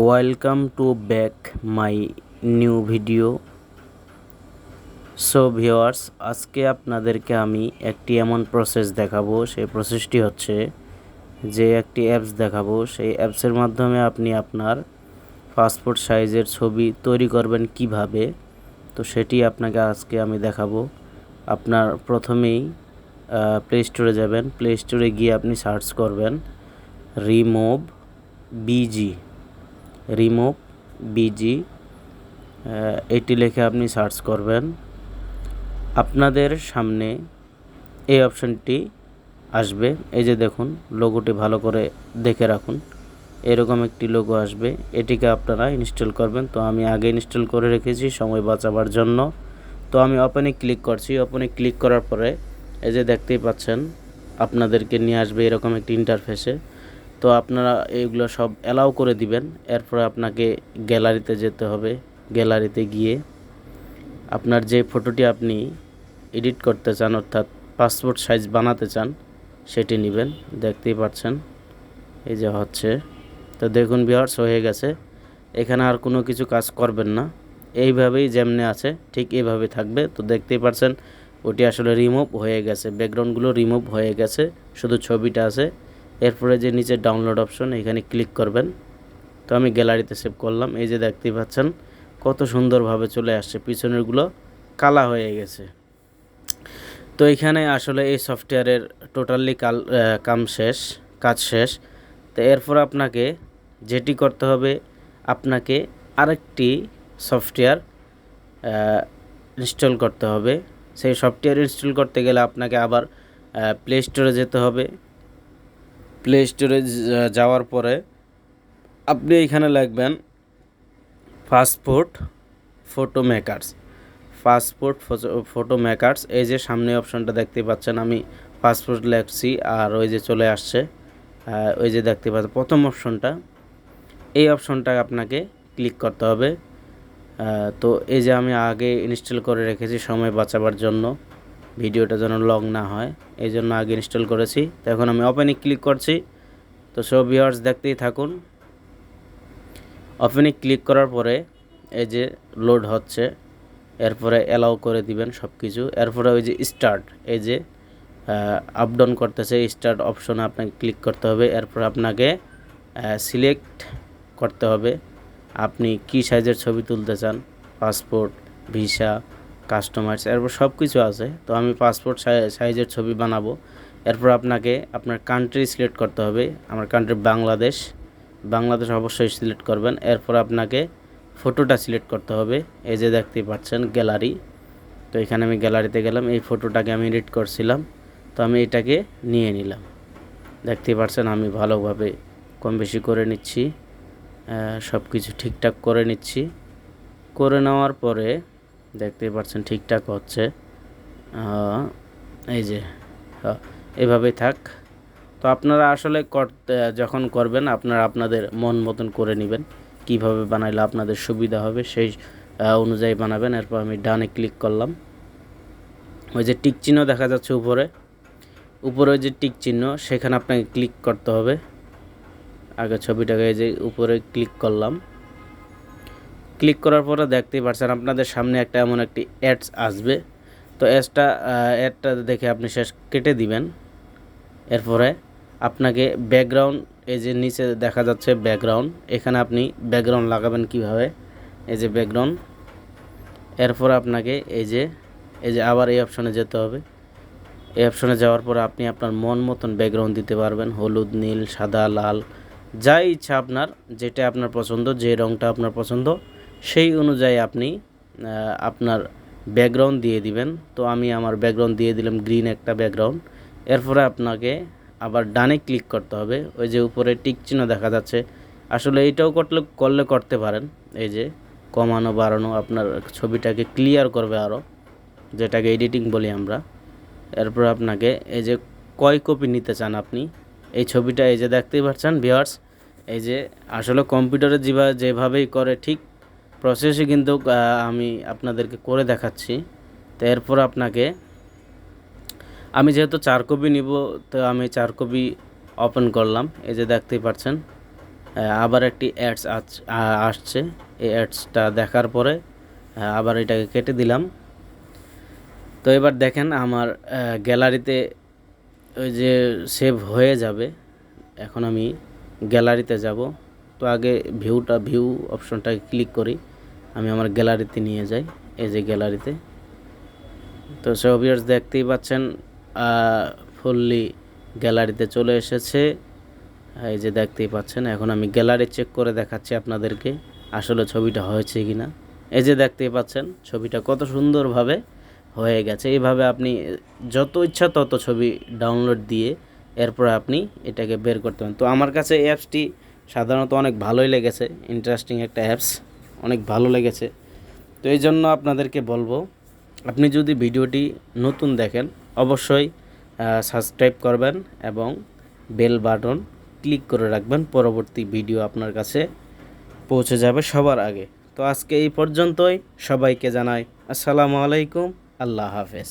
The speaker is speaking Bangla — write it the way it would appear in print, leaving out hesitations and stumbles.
Welcome to back my new video. So viewers, আজকে আপনাদেরকে আমি একটি এমন প্রসেস দেখাবো। সেই প্রসেসটি হচ্ছে যে একটি অ্যাপস দেখাবো, সেই অ্যাপসের মাধ্যমে আপনি আপনার পাসপোর্ট সাইজের ছবি তৈরি করবেন কিভাবে। তো সেটি আপনাকে আজকে আমি দেখাবো। আপনার প্রথমেই প্লে স্টোরে যাবেন। প্লে স্টোরে গিয়ে আপনি সার্চ করবেন রিমুভ বিজি। এটি লিখে আপনি সার্চ করবেন। আপনাদের সামনে এই অপশনটি আসবে। এই যে দেখুন, লোগোটি ভালো করে দেখে রাখুন। এরকম একটি লোগো আসবে, এটিকে আপনারা ইনস্টল করবেন। তো আমি আগে ইনস্টল করে রেখেছি সময় বাঁচাবার জন্য। তো আমি ওপেনে ক্লিক করছি। ওপেনে ক্লিক করার পরে এই যে দেখতেই পাচ্ছেন, আপনাদেরকে নিয়ে আসবে এরকম একটি ইন্টারফেসে। তো আপনারা এইগুলো সব অ্যালাউ করে দিবেন। এরপরে আপনাকে গ্যালারিতে যেতে হবে। গ্যালারিতে গিয়ে আপনার যে ফটোটি আপনি এডিট করতে চান, অর্থাৎ পাসপোর্ট সাইজ বানাতে চান, সেটি নেবেন। দেখতেই পাচ্ছেন এই যে হচ্ছে। তো দেখুন ভিউয়ার্স, হয়ে গেছে। এখানে আর কোনো কিছু কাজ করবেন না, এইভাবেই যেমনে আছে ঠিক এইভাবে থাকবে। তো দেখতেই পাচ্ছেন ওটি আসলে রিমুভ হয়ে গেছে, ব্যাকগ্রাউন্ডগুলো রিমুভ হয়ে গেছে, শুধু ছবিটা আছে। এরপরে যে নিচে ডাউনলোড অপশন, এখানে ক্লিক করবেন। তো আমি গ্যালারিতে সেভ করলাম। এই যে দেখতেই পাচ্ছেন কত সুন্দরভাবে চলে আসছে, পিছনেরগুলো কালা হয়ে গেছে। তো এখানে আসলে এই সফটওয়্যারের টোটালি কাজ শেষ। তো এরপর আপনাকে যেটি করতে হবে, আপনাকে আরেকটি সফটওয়্যার ইনস্টল করতে হবে। সেই সফটওয়্যার ইনস্টল করতে গেলে আপনাকে আবার প্লে স্টোরে যেতে হবে। প্লে স্টোরে যাওয়ার পরে আপনি এখানে লিখবেন পাসপোর্ট ফটো মেকারস। এই যে সামনে অপশনটা দেখতে পাচ্ছেন, আমি পাসপোর্ট লেখছি আর ওই যে চলে আসছে। ওই যে দেখতে পাচ্ছেন প্রথম অপশনটা, এই অপশনটা আপনাকে ক্লিক করতে হবে। তো এই যে আমি আগে ইনস্টল করে রেখেছি সময় বাঁচাবার জন্য, ভিডিওটা যেন লং না হয়, এই জন্য আগে ইনস্টল করেছি। তো এখন আমি ওপেনে ক্লিক করছি। তো সব ভিউয়ার্স দেখতেই থাকুন। ওপেনে ক্লিক করার পরে এই যে লোড হচ্ছে, এরপরে অ্যালাউ করে দিবেন সব কিছু। এরপরে ওই যে স্টার্ট, এই যে আপ ডাউন করতেছে, স্টার্ট অপশনে আপনাকে ক্লিক করতে হবে। এরপর আপনাকে সিলেক্ট করতে হবে আপনি কি সাইজের ছবি তুলতে চান, পাসপোর্ট, ভিসা, কাস্টমাইজ, এরপর সব কিছু আছে। তো আমি পাসপোর্ট সাইজের ছবি বানাবো। এরপর আপনাকে আপনার কান্ট্রি সিলেক্ট করতে হবে। আমার কান্ট্রি বাংলাদেশ অবশ্যই সিলেক্ট করবেন। এরপর আপনাকে ফটোটা সিলেক্ট করতে হবে। এই যে দেখতেই পাচ্ছেন গ্যালারি। তো এখানে আমি গ্যালারিতে গেলাম, এই ফটোটাকে আমি এডিট করছিলাম। তো আমি এটাকে নিয়ে নিলাম। দেখতেই পাচ্ছেন আমি ভালোভাবে কম বেশি করে নিচ্ছি, সব কিছু ঠিকঠাক করে নিচ্ছি। করে নেওয়ার পরে দেখতেই পাচ্ছেন ঠিকঠাক হচ্ছে। এই যে এভাবেই থাক। তো আপনারা আসলে যখন করবেন আপনাদের মন মতন করে নেবেন, কিভাবে বানাইলে আপনাদের সুবিধা হবে সেই অনুযায়ী বানাবেন। এরপর আমি ডানে ক্লিক করলাম। ওই যে টিক চিহ্ন দেখা যাচ্ছে উপরে ওই যে টিক চিহ্ন, সেখানে আপনাকে ক্লিক করতে হবে। আগে ছবিটাকে এই যে উপরে ক্লিক করলাম। ক্লিক করার পরে দেখতেই পাচ্ছেন আপনাদের সামনে একটা এমন একটি অ্যাডস আসবে। তো অ্যাডটা দেখে আপনি শেষ কেটে দিবেন। এরপরে আপনাকে ব্যাকগ্রাউন্ড, এই যে নিচে দেখা যাচ্ছে ব্যাকগ্রাউন্ড, এখানে আপনি ব্যাকগ্রাউন্ড লাগাবেন কিভাবে, এই যে ব্যাকগ্রাউন্ড। এরপর আপনাকে এই যে আবার এই অপশনে যেতে হবে। এই অপশনে যাওয়ার পর আপনি আপনার মন মতন ব্যাকগ্রাউন্ড দিতে পারবেন, হলুদ, নীল, সাদা, লাল, যা ইচ্ছা আপনার, যেটা আপনার পছন্দ, যে রঙটা আপনার পছন্দ সেই অনুযায়ী আপনি আপনার ব্যাকগ্রাউন্ড দিয়ে দিবেন। তো আমি আমার ব্যাকগ্রাউন্ড দিয়ে দিলাম গ্রিন একটা ব্যাকগ্রাউন্ড। এরপরে আপনাকে আবার ডানে ক্লিক করতে হবে। ওই যে উপরে টিক চিহ্ন দেখা যাচ্ছে, আসলে এইটাও করতে পারেন। এই যে কমানো বাড়ানো আপনার ছবিটাকে ক্লিয়ার করবে আরও, যেটাকে এডিটিং বলি আমরা। এরপর আপনাকে এই যে কয় কপি নিতে চান আপনি এই ছবিটা, এই যে দেখতেই পাচ্ছেন ভিউয়ার্স, এই যে আসলে কম্পিউটারে যেভাবেই করে ঠিক প্রসেসই কিন্তু আমি আপনাদেরকে করে দেখাচ্ছি। তো এরপর আপনাকে আমি যেহেতু 4 কপি নিব, তো আমি 4 কপি ওপেন করলাম। এই যে দেখতেই পাচ্ছেন আবার একটি অ্যাডস আসছে। এই অ্যাডসটা দেখার পরে আবার এটাকে কেটে দিলাম। তো এবার দেখেন আমার গ্যালারিতে ওই যে সেভ হয়ে যাবে। এখন আমি গ্যালারিতে যাব। তো আগে ভিউ অপশনটাকে ক্লিক করি, আমি আমার গ্যালারিতে নিয়ে যাই। এই যে গ্যালারিতে, তো সো ভিউয়ার্স দেখতেই পাচ্ছেন ফুললি গ্যালারিতে চলে এসেছে। এই যে দেখতেই পাচ্ছেন। এখন আমি গ্যালারি চেক করে দেখাচ্ছি আপনাদেরকে আসলে ছবিটা হয়েছে কিনা। এই যে দেখতেই পাচ্ছেন ছবিটা কত সুন্দরভাবে হয়ে গেছে। এইভাবে আপনি যত ইচ্ছা তত ছবি ডাউনলোড দিয়ে এরপর আপনি এটাকে বের করতে পারেন। তো আমার কাছে এই অ্যাপসটি সাধারণত অনেক ভালোই লেগেছে, ইন্টারেস্টিং একটা অ্যাপস, অনেক ভালো লেগেছে। তো এই জন্য আপনাদেরকে বলবো, আপনি যদি ভিডিওটি নতুন দেখেন অবশ্যই সাবস্ক্রাইব করবেন এবং বেল বাটন ক্লিক করে রাখবেন, পরবর্তী ভিডিও আপনার কাছে পৌঁছে যাবে সবার আগে। তো আজকে এই পর্যন্তই, সবাইকে জানাই আসসালামু আলাইকুম, আল্লাহ হাফেজ।